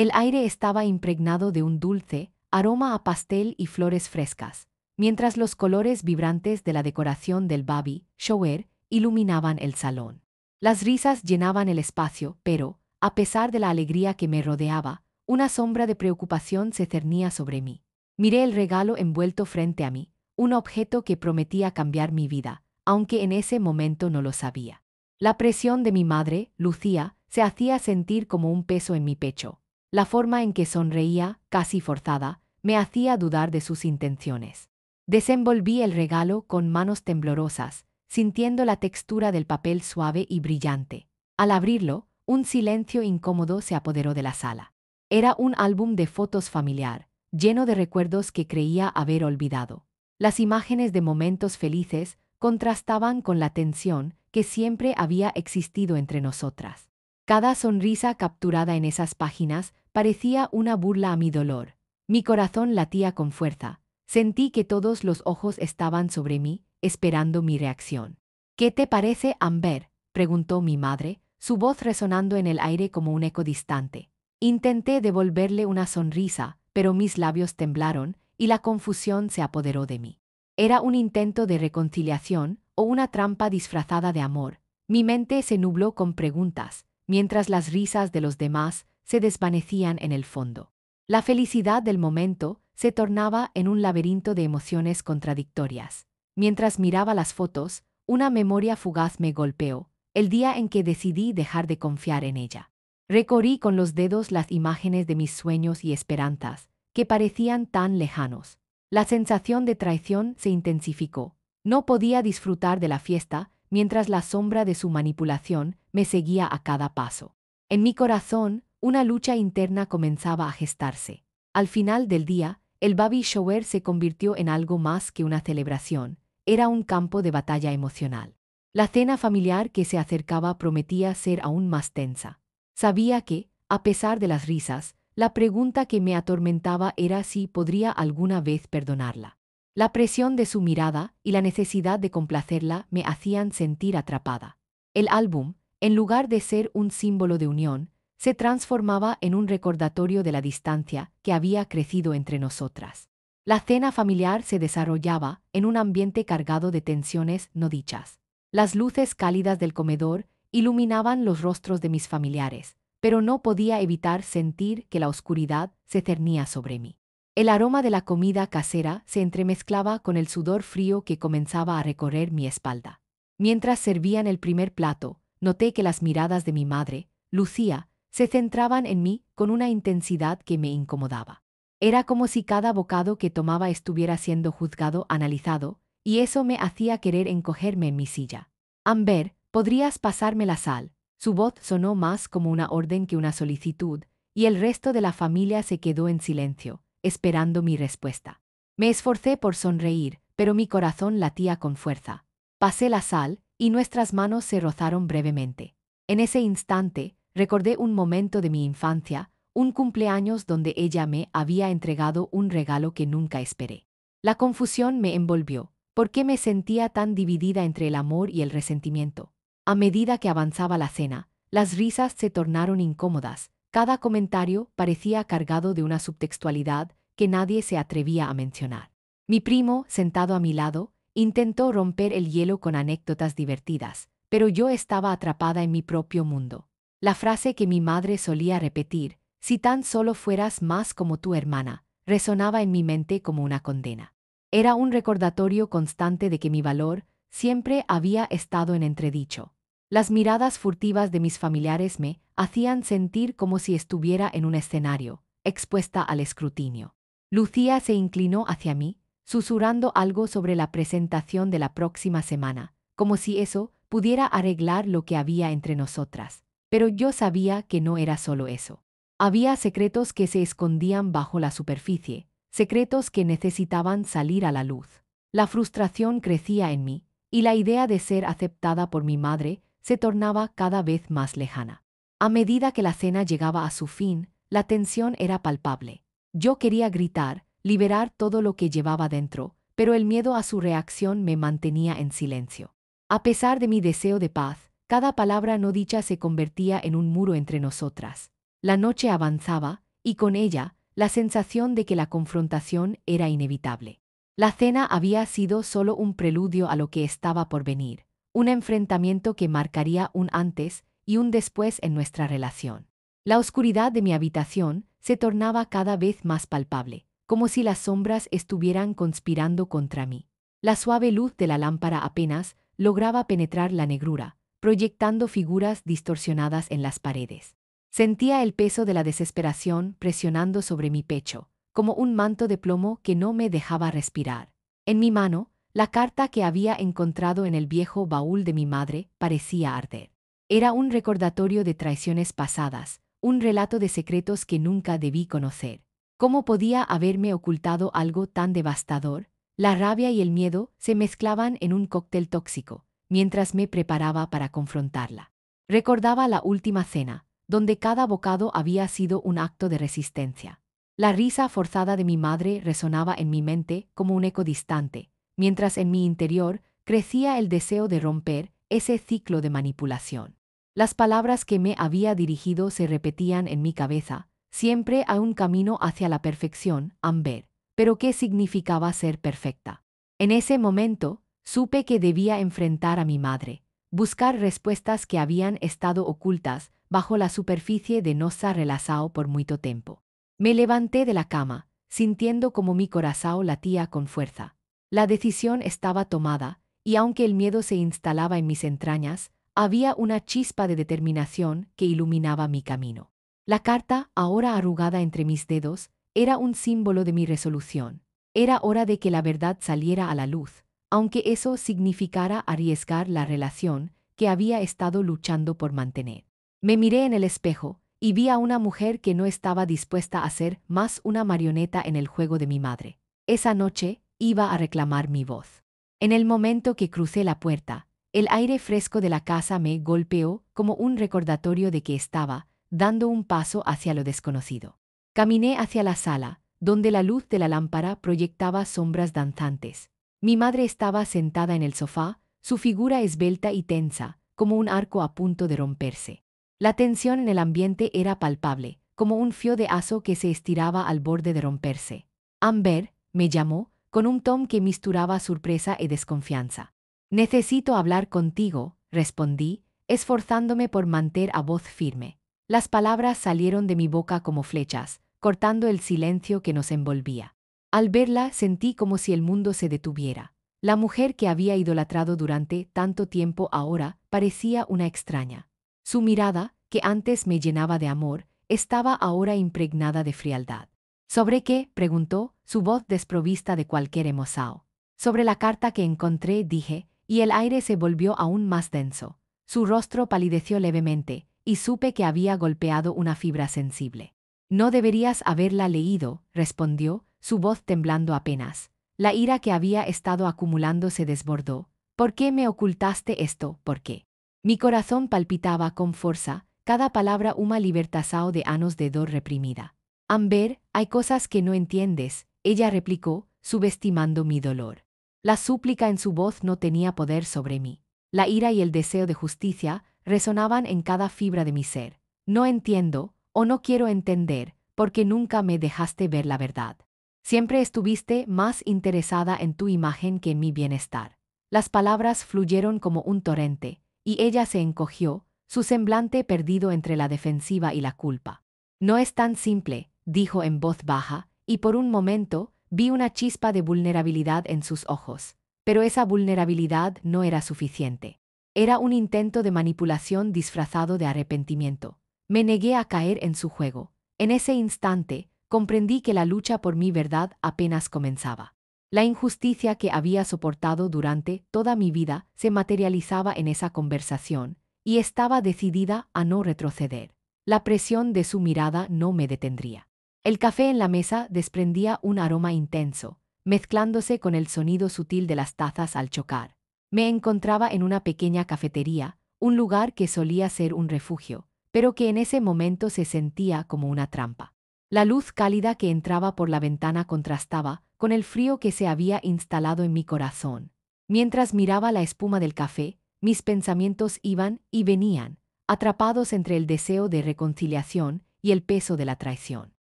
El aire estaba impregnado de un dulce aroma a pastel y flores frescas, mientras los colores vibrantes de la decoración del baby shower iluminaban el salón. Las risas llenaban el espacio, pero, a pesar de la alegría que me rodeaba, una sombra de preocupación se cernía sobre mí. Miré el regalo envuelto frente a mí, un objeto que prometía cambiar mi vida, aunque en ese momento no lo sabía. La presión de mi madre, Lucía, se hacía sentir como un peso en mi pecho. La forma en que sonreía, casi forzada, me hacía dudar de sus intenciones. Desenvolví el regalo con manos temblorosas, sintiendo la textura del papel suave y brillante. Al abrirlo, un silencio incómodo se apoderó de la sala. Era un álbum de fotos familiar, lleno de recuerdos que creía haber olvidado. Las imágenes de momentos felices contrastaban con la tensión que siempre había existido entre nosotras. Cada sonrisa capturada en esas páginas parecía una burla a mi dolor. Mi corazón latía con fuerza. Sentí que todos los ojos estaban sobre mí, esperando mi reacción. ¿Qué te parece, Amber?, preguntó mi madre, su voz resonando en el aire como un eco distante. Intenté devolverle una sonrisa, pero mis labios temblaron y la confusión se apoderó de mí. ¿Era un intento de reconciliación o una trampa disfrazada de amor? Mi mente se nubló con preguntas, mientras las risas de los demás se desvanecían en el fondo. La felicidad del momento se tornaba en un laberinto de emociones contradictorias. Mientras miraba las fotos, una memoria fugaz me golpeó, el día en que decidí dejar de confiar en ella. Recorrí con los dedos las imágenes de mis sueños y esperanzas, que parecían tan lejanos. La sensación de traición se intensificó. No podía disfrutar de la fiesta mientras la sombra de su manipulación me seguía a cada paso. En mi corazón, una lucha interna comenzaba a gestarse. Al final del día, el baby shower se convirtió en algo más que una celebración, era un campo de batalla emocional. La cena familiar que se acercaba prometía ser aún más tensa. Sabía que, a pesar de las risas, la pregunta que me atormentaba era si podría alguna vez perdonarla. La presión de su mirada y la necesidad de complacerla me hacían sentir atrapada. El álbum, en lugar de ser un símbolo de unión, se transformaba en un recordatorio de la distancia que había crecido entre nosotras. La cena familiar se desarrollaba en un ambiente cargado de tensiones no dichas. Las luces cálidas del comedor iluminaban los rostros de mis familiares, pero no podía evitar sentir que la oscuridad se cernía sobre mí. El aroma de la comida casera se entremezclaba con el sudor frío que comenzaba a recorrer mi espalda. Mientras servían el primer plato, noté que las miradas de mi madre, Lucía, se centraban en mí con una intensidad que me incomodaba. Era como si cada bocado que tomaba estuviera siendo juzgado, analizado, y eso me hacía querer encogerme en mi silla. Amber, ¿podrías pasarme la sal? Su voz sonó más como una orden que una solicitud, y el resto de la familia se quedó en silencio, esperando mi respuesta. Me esforcé por sonreír, pero mi corazón latía con fuerza. Pasé la sal, y nuestras manos se rozaron brevemente. En ese instante, recordé un momento de mi infancia, un cumpleaños donde ella me había entregado un regalo que nunca esperé. La confusión me envolvió, porque me sentía tan dividida entre el amor y el resentimiento. A medida que avanzaba la cena, las risas se tornaron incómodas, cada comentario parecía cargado de una subtextualidad que nadie se atrevía a mencionar. Mi primo, sentado a mi lado, intentó romper el hielo con anécdotas divertidas, pero yo estaba atrapada en mi propio mundo. La frase que mi madre solía repetir, si tan solo fueras más como tu hermana, resonaba en mi mente como una condena. Era un recordatorio constante de que mi valor siempre había estado en entredicho. Las miradas furtivas de mis familiares me hacían sentir como si estuviera en un escenario, expuesta al escrutinio. Lucía se inclinó hacia mí, susurrando algo sobre la presentación de la próxima semana, como si eso pudiera arreglar lo que había entre nosotras. Pero yo sabía que no era solo eso. Había secretos que se escondían bajo la superficie, secretos que necesitaban salir a la luz. La frustración crecía en mí, y la idea de ser aceptada por mi madre se tornaba cada vez más lejana. A medida que la cena llegaba a su fin, la tensión era palpable. Yo quería gritar, liberar todo lo que llevaba dentro, pero el miedo a su reacción me mantenía en silencio. A pesar de mi deseo de paz, cada palabra no dicha se convertía en un muro entre nosotras. La noche avanzaba, y con ella, la sensación de que la confrontación era inevitable. La cena había sido solo un preludio a lo que estaba por venir, un enfrentamiento que marcaría un antes y un después en nuestra relación. La oscuridad de mi habitación se tornaba cada vez más palpable, como si las sombras estuvieran conspirando contra mí. La suave luz de la lámpara apenas lograba penetrar la negrura, proyectando figuras distorsionadas en las paredes. Sentía el peso de la desesperación presionando sobre mi pecho, como un manto de plomo que no me dejaba respirar. En mi mano, la carta que había encontrado en el viejo baúl de mi madre parecía arder. Era un recordatorio de traiciones pasadas, un relato de secretos que nunca debí conocer. ¿Cómo podía haberme ocultado algo tan devastador? La rabia y el miedo se mezclaban en un cóctel tóxico, mientras me preparaba para confrontarla. Recordaba la última cena, donde cada bocado había sido un acto de resistencia. La risa forzada de mi madre resonaba en mi mente como un eco distante, mientras en mi interior crecía el deseo de romper ese ciclo de manipulación. Las palabras que me había dirigido se repetían en mi cabeza, siempre a un camino hacia la perfección, Amber. Pero ¿qué significaba ser perfecta? En ese momento, supe que debía enfrentar a mi madre, buscar respuestas que habían estado ocultas bajo la superficie de nuestra relación por mucho tiempo. Me levanté de la cama, sintiendo como mi corazón latía con fuerza. La decisión estaba tomada, y aunque el miedo se instalaba en mis entrañas, había una chispa de determinación que iluminaba mi camino. La carta, ahora arrugada entre mis dedos, era un símbolo de mi resolución. Era hora de que la verdad saliera a la luz, aunque eso significara arriesgar la relación que había estado luchando por mantener. Me miré en el espejo y vi a una mujer que no estaba dispuesta a ser más una marioneta en el juego de mi madre. Esa noche iba a reclamar mi voz. En el momento que crucé la puerta, el aire fresco de la casa me golpeó como un recordatorio de que estaba dando un paso hacia lo desconocido. Caminé hacia la sala, donde la luz de la lámpara proyectaba sombras danzantes. Mi madre estaba sentada en el sofá, su figura esbelta y tensa, como un arco a punto de romperse. La tensión en el ambiente era palpable, como un fio de aso que se estiraba al borde de romperse. Amber, me llamó, con un tono que misturaba sorpresa y desconfianza. Necesito hablar contigo, respondí, esforzándome por mantener a voz firme. Las palabras salieron de mi boca como flechas, cortando el silencio que nos envolvía. Al verla sentí como si el mundo se detuviera. La mujer que había idolatrado durante tanto tiempo ahora parecía una extraña. Su mirada, que antes me llenaba de amor, estaba ahora impregnada de frialdad. ¿Sobre qué?, preguntó, su voz desprovista de cualquier emoción. Sobre la carta que encontré, dije, y el aire se volvió aún más denso. Su rostro palideció levemente, y supe que había golpeado una fibra sensible. No deberías haberla leído, respondió, su voz temblando apenas. La ira que había estado acumulando se desbordó. ¿Por qué me ocultaste esto? ¿Por qué? Mi corazón palpitaba con fuerza, cada palabra una libertazao de años de dor reprimida. Amber, hay cosas que no entiendes, ella replicó, subestimando mi dolor. La súplica en su voz no tenía poder sobre mí. La ira y el deseo de justicia resonaban en cada fibra de mi ser. No entiendo, o no quiero entender, porque nunca me dejaste ver la verdad. Siempre estuviste más interesada en tu imagen que en mi bienestar. Las palabras fluyeron como un torrente, y ella se encogió, su semblante perdido entre la defensiva y la culpa. No es tan simple, dijo en voz baja, y por un momento vi una chispa de vulnerabilidad en sus ojos. Pero esa vulnerabilidad no era suficiente. Era un intento de manipulación disfrazado de arrepentimiento. Me negué a caer en su juego. En ese instante, comprendí que la lucha por mi verdad apenas comenzaba. La injusticia que había soportado durante toda mi vida se materializaba en esa conversación, y estaba decidida a no retroceder. La presión de su mirada no me detendría. El café en la mesa desprendía un aroma intenso, mezclándose con el sonido sutil de las tazas al chocar. Me encontraba en una pequeña cafetería, un lugar que solía ser un refugio, pero que en ese momento se sentía como una trampa. La luz cálida que entraba por la ventana contrastaba con el frío que se había instalado en mi corazón. Mientras miraba la espuma del café, mis pensamientos iban y venían, atrapados entre el deseo de reconciliación y el peso de la traición.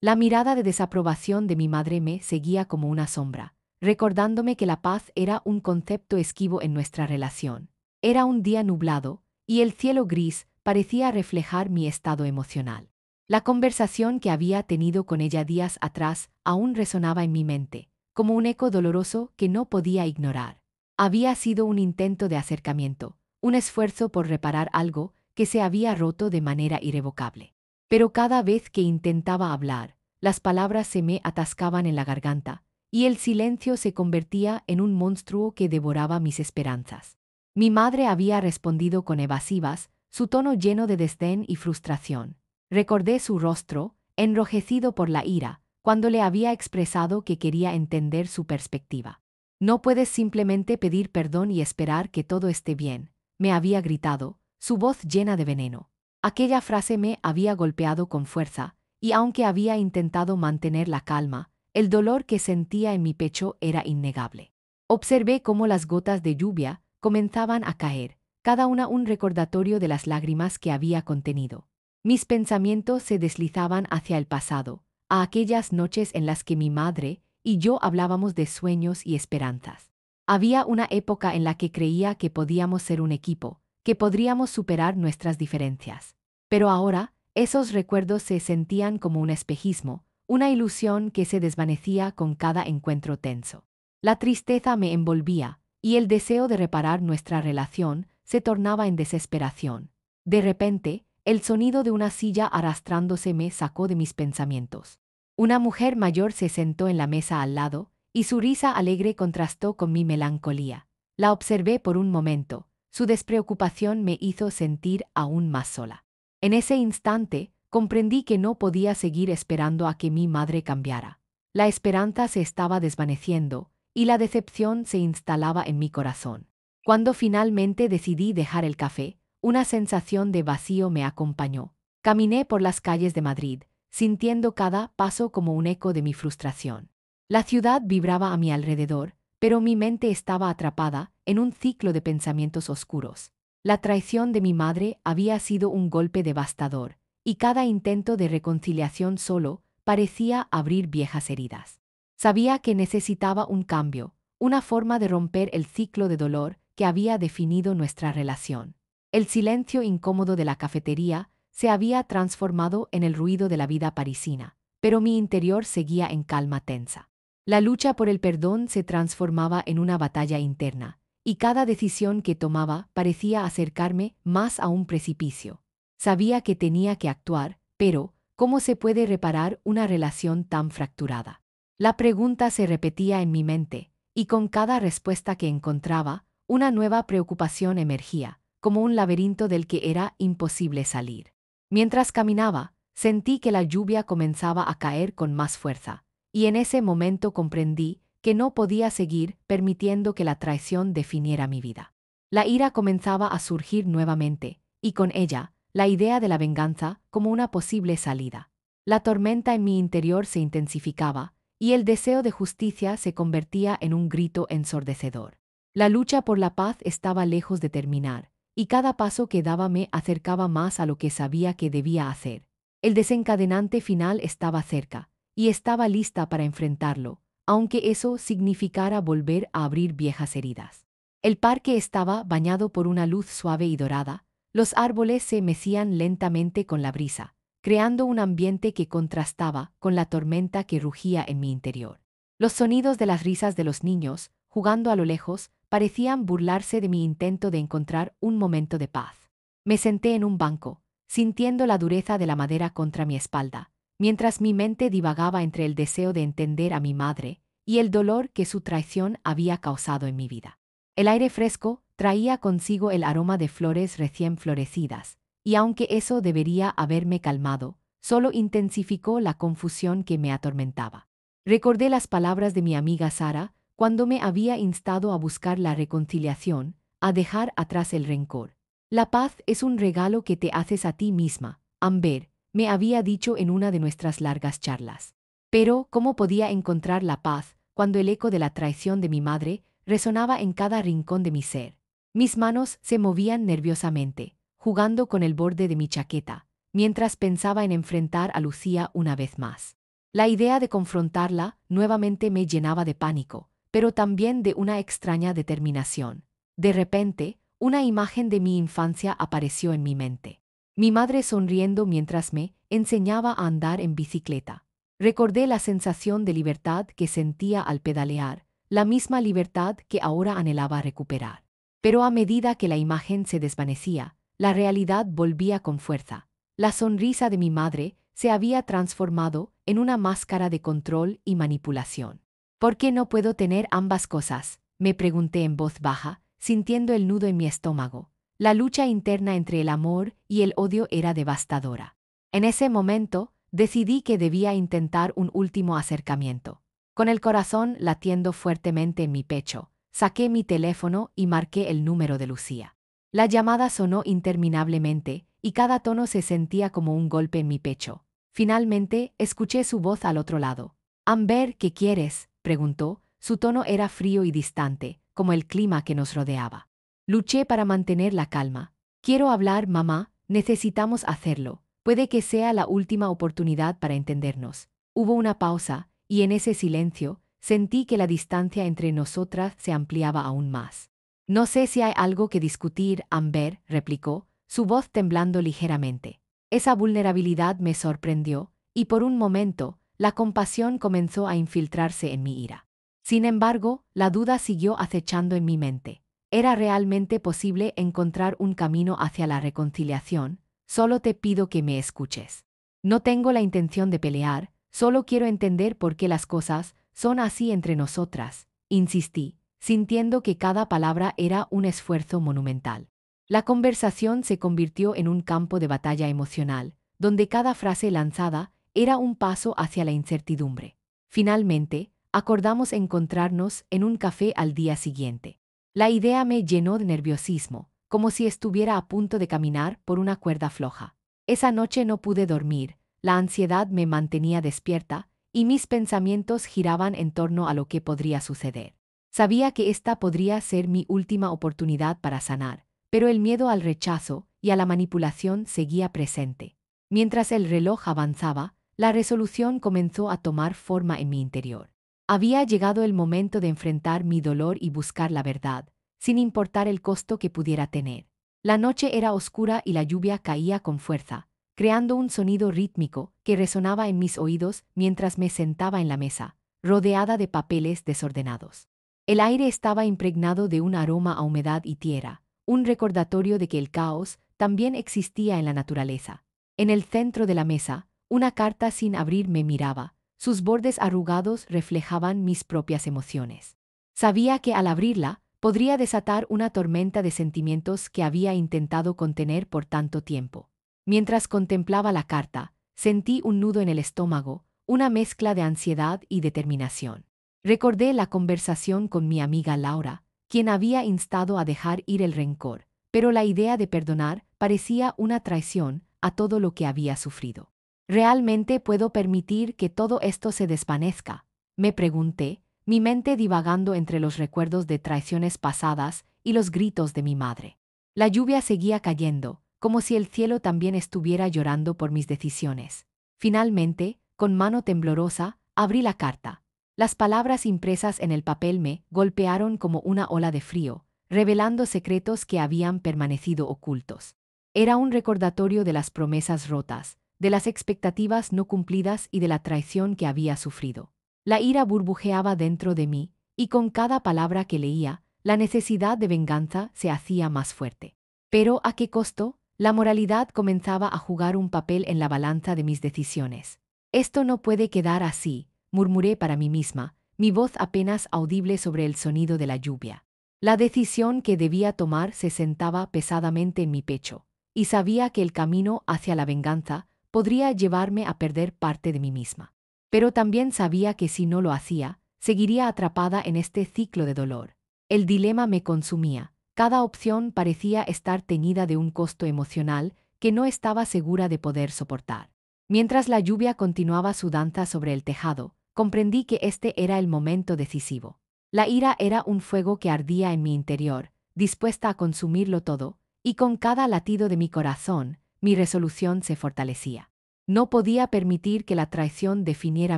La mirada de desaprobación de mi madre me seguía como una sombra, recordándome que la paz era un concepto esquivo en nuestra relación. Era un día nublado, y el cielo gris parecía reflejar mi estado emocional. La conversación que había tenido con ella días atrás aún resonaba en mi mente, como un eco doloroso que no podía ignorar. Había sido un intento de acercamiento, un esfuerzo por reparar algo que se había roto de manera irrevocable. Pero cada vez que intentaba hablar, las palabras se me atascaban en la garganta, y el silencio se convertía en un monstruo que devoraba mis esperanzas. Mi madre había respondido con evasivas, su tono lleno de desdén y frustración. Recordé su rostro, enrojecido por la ira, cuando le había expresado que quería entender su perspectiva. No puedes simplemente pedir perdón y esperar que todo esté bien, me había gritado, su voz llena de veneno. Aquella frase me había golpeado con fuerza, y aunque había intentado mantener la calma, el dolor que sentía en mi pecho era innegable. Observé cómo las gotas de lluvia comenzaban a caer, cada una un recordatorio de las lágrimas que había contenido. Mis pensamientos se deslizaban hacia el pasado, a aquellas noches en las que mi madre y yo hablábamos de sueños y esperanzas. Había una época en la que creía que podíamos ser un equipo, que podríamos superar nuestras diferencias. Pero ahora, esos recuerdos se sentían como un espejismo, una ilusión que se desvanecía con cada encuentro tenso. La tristeza me envolvía, y el deseo de reparar nuestra relación se tornaba en desesperación. De repente, el sonido de una silla arrastrándose me sacó de mis pensamientos. Una mujer mayor se sentó en la mesa al lado, y su risa alegre contrastó con mi melancolía. La observé por un momento, su despreocupación me hizo sentir aún más sola. En ese instante, comprendí que no podía seguir esperando a que mi madre cambiara. La esperanza se estaba desvaneciendo, y la decepción se instalaba en mi corazón. Cuando finalmente decidí dejar el café, una sensación de vacío me acompañó. Caminé por las calles de Madrid, sintiendo cada paso como un eco de mi frustración. La ciudad vibraba a mi alrededor, pero mi mente estaba atrapada en un ciclo de pensamientos oscuros. La traición de mi madre había sido un golpe devastador, y cada intento de reconciliación solo parecía abrir viejas heridas. Sabía que necesitaba un cambio, una forma de romper el ciclo de dolor que había definido nuestra relación. El silencio incómodo de la cafetería se había transformado en el ruido de la vida parisina, pero mi interior seguía en calma tensa. La lucha por el perdón se transformaba en una batalla interna, y cada decisión que tomaba parecía acercarme más a un precipicio. Sabía que tenía que actuar, pero ¿cómo se puede reparar una relación tan fracturada? La pregunta se repetía en mi mente, y con cada respuesta que encontraba, una nueva preocupación emergía, como un laberinto del que era imposible salir. Mientras caminaba, sentí que la lluvia comenzaba a caer con más fuerza, y en ese momento comprendí que no podía seguir permitiendo que la traición definiera mi vida. La ira comenzaba a surgir nuevamente, y con ella, la idea de la venganza como una posible salida. La tormenta en mi interior se intensificaba, y el deseo de justicia se convertía en un grito ensordecedor. La lucha por la paz estaba lejos de terminar, y cada paso que daba me acercaba más a lo que sabía que debía hacer. El desencadenante final estaba cerca, y estaba lista para enfrentarlo, aunque eso significara volver a abrir viejas heridas. El parque estaba bañado por una luz suave y dorada, los árboles se mecían lentamente con la brisa, creando un ambiente que contrastaba con la tormenta que rugía en mi interior. Los sonidos de las risas de los niños, jugando a lo lejos, parecían burlarse de mi intento de encontrar un momento de paz. Me senté en un banco, sintiendo la dureza de la madera contra mi espalda, mientras mi mente divagaba entre el deseo de entender a mi madre y el dolor que su traición había causado en mi vida. El aire fresco traía consigo el aroma de flores recién florecidas, y aunque eso debería haberme calmado, solo intensificó la confusión que me atormentaba. Recordé las palabras de mi amiga Sara cuando me había instado a buscar la reconciliación, a dejar atrás el rencor. La paz es un regalo que te haces a ti misma, Amber, me había dicho en una de nuestras largas charlas. Pero, ¿cómo podía encontrar la paz cuando el eco de la traición de mi madre resonaba en cada rincón de mi ser? Mis manos se movían nerviosamente, jugando con el borde de mi chaqueta, mientras pensaba en enfrentar a Lucía una vez más. La idea de confrontarla nuevamente me llenaba de pánico, pero también de una extraña determinación. De repente, una imagen de mi infancia apareció en mi mente. Mi madre sonriendo mientras me enseñaba a andar en bicicleta. Recordé la sensación de libertad que sentía al pedalear, la misma libertad que ahora anhelaba recuperar. Pero a medida que la imagen se desvanecía, la realidad volvía con fuerza. La sonrisa de mi madre se había transformado en una máscara de control y manipulación. ¿Por qué no puedo tener ambas cosas?, me pregunté en voz baja, sintiendo el nudo en mi estómago. La lucha interna entre el amor y el odio era devastadora. En ese momento, decidí que debía intentar un último acercamiento. Con el corazón latiendo fuertemente en mi pecho, saqué mi teléfono y marqué el número de Lucía. La llamada sonó interminablemente, y cada tono se sentía como un golpe en mi pecho. Finalmente, escuché su voz al otro lado. «Amber, ¿qué quieres?», preguntó. Su tono era frío y distante, como el clima que nos rodeaba. Luché para mantener la calma. «Quiero hablar, mamá, necesitamos hacerlo. Puede que sea la última oportunidad para entendernos». Hubo una pausa, y en ese silencio, sentí que la distancia entre nosotras se ampliaba aún más. «No sé si hay algo que discutir, Amber», replicó, su voz temblando ligeramente. Esa vulnerabilidad me sorprendió, y por un momento, la compasión comenzó a infiltrarse en mi ira. Sin embargo, la duda siguió acechando en mi mente. ¿Era realmente posible encontrar un camino hacia la reconciliación? Solo te pido que me escuches. No tengo la intención de pelear, solo quiero entender por qué las cosas son así entre nosotras, insistí, sintiendo que cada palabra era un esfuerzo monumental. La conversación se convirtió en un campo de batalla emocional, donde cada frase lanzada era un paso hacia la incertidumbre. Finalmente, acordamos encontrarnos en un café al día siguiente. La idea me llenó de nerviosismo, como si estuviera a punto de caminar por una cuerda floja. Esa noche no pude dormir, la ansiedad me mantenía despierta, y mis pensamientos giraban en torno a lo que podría suceder. Sabía que esta podría ser mi última oportunidad para sanar, pero el miedo al rechazo y a la manipulación seguía presente. Mientras el reloj avanzaba, la resolución comenzó a tomar forma en mi interior. Había llegado el momento de enfrentar mi dolor y buscar la verdad, sin importar el costo que pudiera tener. La noche era oscura y la lluvia caía con fuerza, creando un sonido rítmico que resonaba en mis oídos mientras me sentaba en la mesa, rodeada de papeles desordenados. El aire estaba impregnado de un aroma a humedad y tierra, un recordatorio de que el caos también existía en la naturaleza. En el centro de la mesa, una carta sin abrir me miraba, sus bordes arrugados reflejaban mis propias emociones. Sabía que al abrirla, podría desatar una tormenta de sentimientos que había intentado contener por tanto tiempo. Mientras contemplaba la carta, sentí un nudo en el estómago, una mezcla de ansiedad y determinación. Recordé la conversación con mi amiga Laura, quien había instado a dejar ir el rencor, pero la idea de perdonar parecía una traición a todo lo que había sufrido. ¿Realmente puedo permitir que todo esto se desvanezca?, me pregunté, mi mente divagando entre los recuerdos de traiciones pasadas y los gritos de mi madre. La lluvia seguía cayendo, como si el cielo también estuviera llorando por mis decisiones. Finalmente, con mano temblorosa, abrí la carta. Las palabras impresas en el papel me golpearon como una ola de frío, revelando secretos que habían permanecido ocultos. Era un recordatorio de las promesas rotas, de las expectativas no cumplidas y de la traición que había sufrido. La ira burbujeaba dentro de mí, y con cada palabra que leía, la necesidad de venganza se hacía más fuerte. Pero ¿a qué costo? La moralidad comenzaba a jugar un papel en la balanza de mis decisiones. Esto no puede quedar así, murmuré para mí misma, mi voz apenas audible sobre el sonido de la lluvia. La decisión que debía tomar se sentaba pesadamente en mi pecho, y sabía que el camino hacia la venganza podría llevarme a perder parte de mí misma. Pero también sabía que si no lo hacía, seguiría atrapada en este ciclo de dolor. El dilema me consumía, cada opción parecía estar teñida de un costo emocional que no estaba segura de poder soportar. Mientras la lluvia continuaba su danza sobre el tejado, comprendí que este era el momento decisivo. La ira era un fuego que ardía en mi interior, dispuesta a consumirlo todo, y con cada latido de mi corazón, mi resolución se fortalecía. No podía permitir que la traición definiera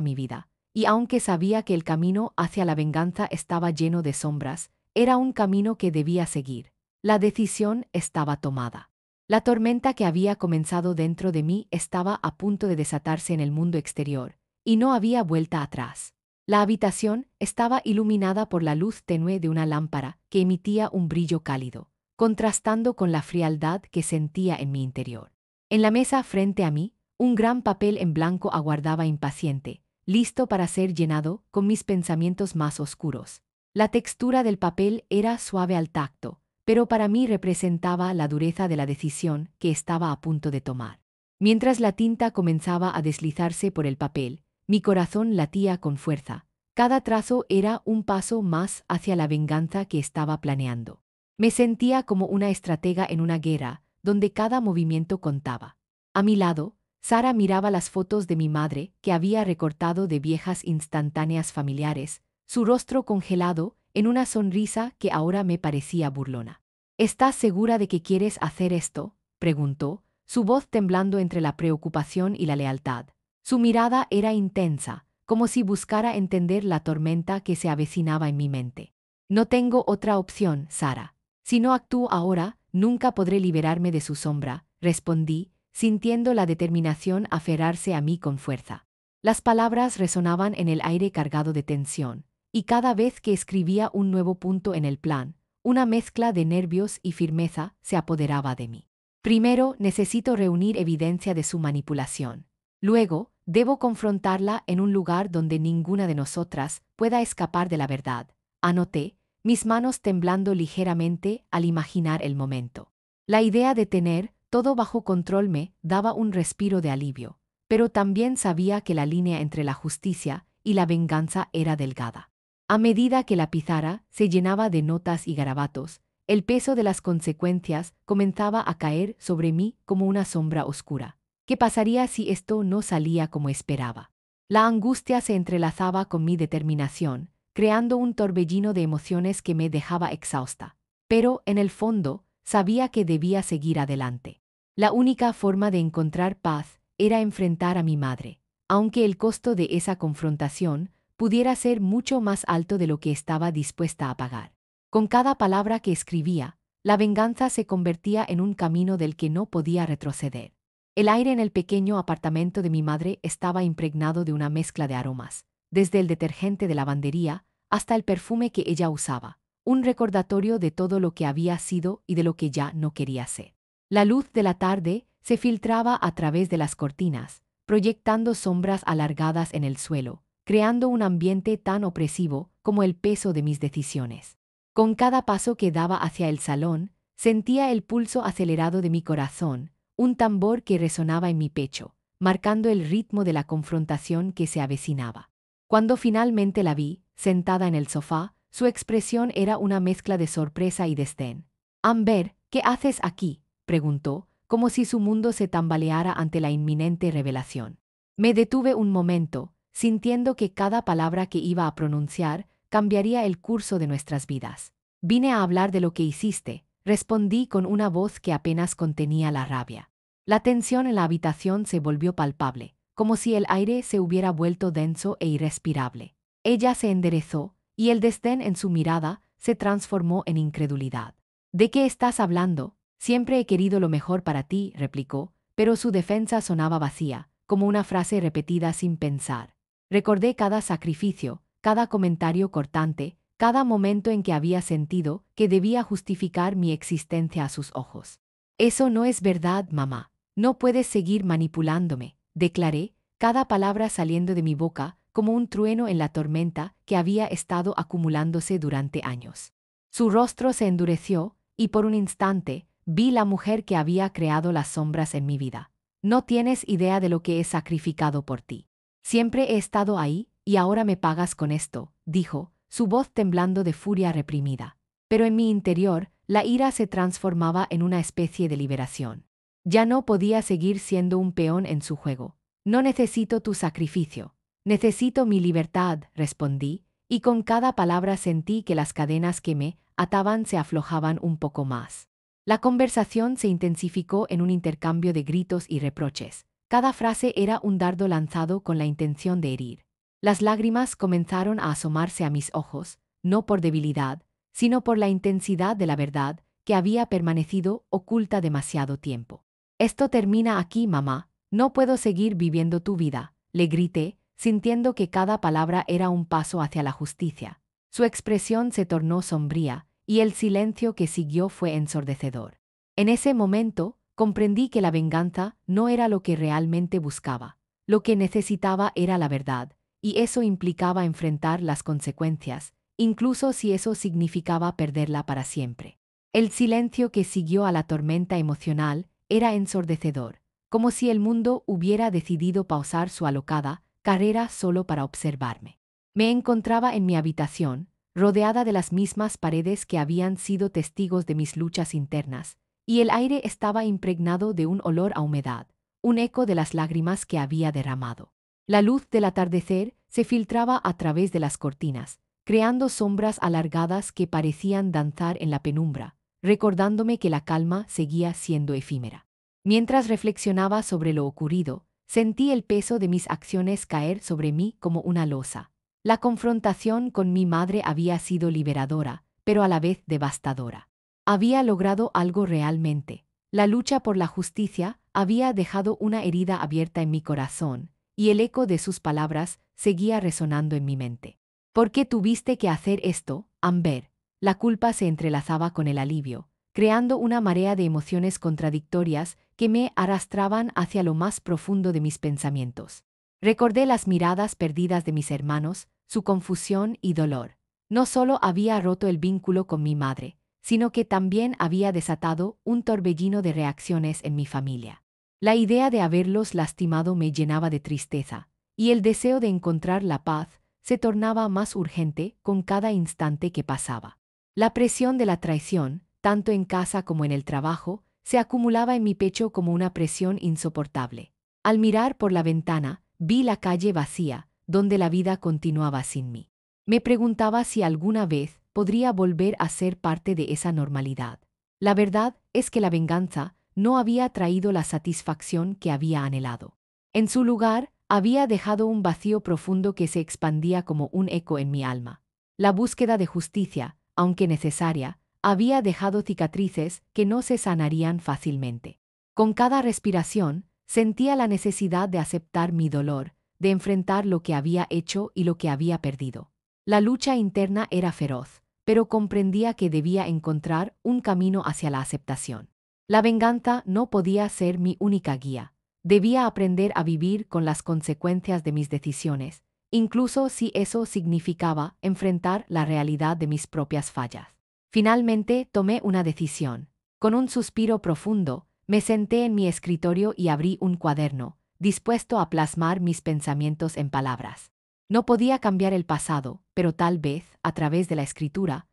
mi vida, y aunque sabía que el camino hacia la venganza estaba lleno de sombras, era un camino que debía seguir. La decisión estaba tomada. La tormenta que había comenzado dentro de mí estaba a punto de desatarse en el mundo exterior, y no había vuelta atrás. La habitación estaba iluminada por la luz tenue de una lámpara que emitía un brillo cálido, contrastando con la frialdad que sentía en mi interior. En la mesa frente a mí, un gran papel en blanco aguardaba impaciente, listo para ser llenado con mis pensamientos más oscuros. La textura del papel era suave al tacto, pero para mí representaba la dureza de la decisión que estaba a punto de tomar. Mientras la tinta comenzaba a deslizarse por el papel, mi corazón latía con fuerza. Cada trazo era un paso más hacia la venganza que estaba planeando. Me sentía como una estratega en una guerra, donde cada movimiento contaba. A mi lado, Sara miraba las fotos de mi madre que había recortado de viejas instantáneas familiares, su rostro congelado en una sonrisa que ahora me parecía burlona. ¿Estás segura de que quieres hacer esto?, preguntó, su voz temblando entre la preocupación y la lealtad. Su mirada era intensa, como si buscara entender la tormenta que se avecinaba en mi mente. No tengo otra opción, Sara. Si no actúo ahora, nunca podré liberarme de su sombra, respondí, sintiendo la determinación aferrarse a mí con fuerza. Las palabras resonaban en el aire cargado de tensión, y cada vez que escribía un nuevo punto en el plan, una mezcla de nervios y firmeza se apoderaba de mí. Primero, necesito reunir evidencia de su manipulación. Luego, debo confrontarla en un lugar donde ninguna de nosotras pueda escapar de la verdad. Anoté, mis manos temblando ligeramente al imaginar el momento. La idea de tener todo bajo control me daba un respiro de alivio, pero también sabía que la línea entre la justicia y la venganza era delgada. A medida que la pizarra se llenaba de notas y garabatos, el peso de las consecuencias comenzaba a caer sobre mí como una sombra oscura. ¿Qué pasaría si esto no salía como esperaba? La angustia se entrelazaba con mi determinación, creando un torbellino de emociones que me dejaba exhausta. Pero, en el fondo, sabía que debía seguir adelante. La única forma de encontrar paz era enfrentar a mi madre, aunque el costo de esa confrontación pudiera ser mucho más alto de lo que estaba dispuesta a pagar. Con cada palabra que escribía, la venganza se convertía en un camino del que no podía retroceder. El aire en el pequeño apartamento de mi madre estaba impregnado de una mezcla de aromas, desde el detergente de lavandería hasta el perfume que ella usaba, un recordatorio de todo lo que había sido y de lo que ya no quería ser. La luz de la tarde se filtraba a través de las cortinas, proyectando sombras alargadas en el suelo, creando un ambiente tan opresivo como el peso de mis decisiones. Con cada paso que daba hacia el salón, sentía el pulso acelerado de mi corazón, un tambor que resonaba en mi pecho, marcando el ritmo de la confrontación que se avecinaba. Cuando finalmente la vi, sentada en el sofá, su expresión era una mezcla de sorpresa y desdén. «Amber, ¿qué haces aquí?», preguntó, como si su mundo se tambaleara ante la inminente revelación. Me detuve un momento, sintiendo que cada palabra que iba a pronunciar cambiaría el curso de nuestras vidas. «Vine a hablar de lo que hiciste», respondí con una voz que apenas contenía la rabia. La tensión en la habitación se volvió palpable, como si el aire se hubiera vuelto denso e irrespirable. Ella se enderezó, y el desdén en su mirada se transformó en incredulidad. «¿De qué estás hablando? Siempre he querido lo mejor para ti», replicó, pero su defensa sonaba vacía, como una frase repetida sin pensar. Recordé cada sacrificio, cada comentario cortante, cada momento en que había sentido que debía justificar mi existencia a sus ojos. «Eso no es verdad, mamá. No puedes seguir manipulándome», declaré, cada palabra saliendo de mi boca como un trueno en la tormenta que había estado acumulándose durante años. Su rostro se endureció, y por un instante vi la mujer que había creado las sombras en mi vida. «No tienes idea de lo que he sacrificado por ti. Siempre he estado ahí, y ahora me pagas con esto», dijo, su voz temblando de furia reprimida. Pero en mi interior, la ira se transformaba en una especie de liberación. Ya no podía seguir siendo un peón en su juego. «No necesito tu sacrificio. Necesito mi libertad», respondí, y con cada palabra sentí que las cadenas que me ataban se aflojaban un poco más. La conversación se intensificó en un intercambio de gritos y reproches, Cada frase era un dardo lanzado con la intención de herir. Las lágrimas comenzaron a asomarse a mis ojos, no por debilidad, sino por la intensidad de la verdad que había permanecido oculta demasiado tiempo. Esto termina aquí, mamá, no puedo seguir viviendo tu vida, le grité, sintiendo que cada palabra era un paso hacia la justicia. Su expresión se tornó sombría, y el silencio que siguió fue ensordecedor. En ese momento, comprendí que la venganza no era lo que realmente buscaba. Lo que necesitaba era la verdad, y eso implicaba enfrentar las consecuencias, incluso si eso significaba perderla para siempre. El silencio que siguió a la tormenta emocional era ensordecedor, como si el mundo hubiera decidido pausar su alocada carrera solo para observarme. Me encontraba en mi habitación, rodeada de las mismas paredes que habían sido testigos de mis luchas internas, y el aire estaba impregnado de un olor a humedad, un eco de las lágrimas que había derramado. La luz del atardecer se filtraba a través de las cortinas, creando sombras alargadas que parecían danzar en la penumbra, recordándome que la calma seguía siendo efímera. Mientras reflexionaba sobre lo ocurrido, sentí el peso de mis acciones caer sobre mí como una losa. La confrontación con mi madre había sido liberadora, pero a la vez devastadora. Había logrado algo realmente. La lucha por la justicia había dejado una herida abierta en mi corazón, y el eco de sus palabras seguía resonando en mi mente. ¿Por qué tuviste que hacer esto, Amber? La culpa se entrelazaba con el alivio, creando una marea de emociones contradictorias que me arrastraban hacia lo más profundo de mis pensamientos. Recordé las miradas perdidas de mis hermanos, su confusión y dolor. No solo había roto el vínculo con mi madre, sino que también había desatado un torbellino de reacciones en mi familia. La idea de haberlos lastimado me llenaba de tristeza, y el deseo de encontrar la paz se tornaba más urgente con cada instante que pasaba. La presión de la traición, tanto en casa como en el trabajo, se acumulaba en mi pecho como una presión insoportable. Al mirar por la ventana, vi la calle vacía, donde la vida continuaba sin mí. Me preguntaba si alguna vez podría volver a ser parte de esa normalidad. La verdad es que la venganza no había traído la satisfacción que había anhelado. En su lugar, había dejado un vacío profundo que se expandía como un eco en mi alma. La búsqueda de justicia, aunque necesaria, había dejado cicatrices que no se sanarían fácilmente. Con cada respiración, sentía la necesidad de aceptar mi dolor, de enfrentar lo que había hecho y lo que había perdido. La lucha interna era feroz, pero comprendía que debía encontrar un camino hacia la aceptación. La venganza no podía ser mi única guía. Debía aprender a vivir con las consecuencias de mis decisiones, incluso si eso significaba enfrentar la realidad de mis propias fallas. Finalmente tomé una decisión. Con un suspiro profundo, me senté en mi escritorio y abrí un cuaderno, dispuesto a plasmar mis pensamientos en palabras. No podía cambiar el pasado, pero tal vez, a través de la escritura,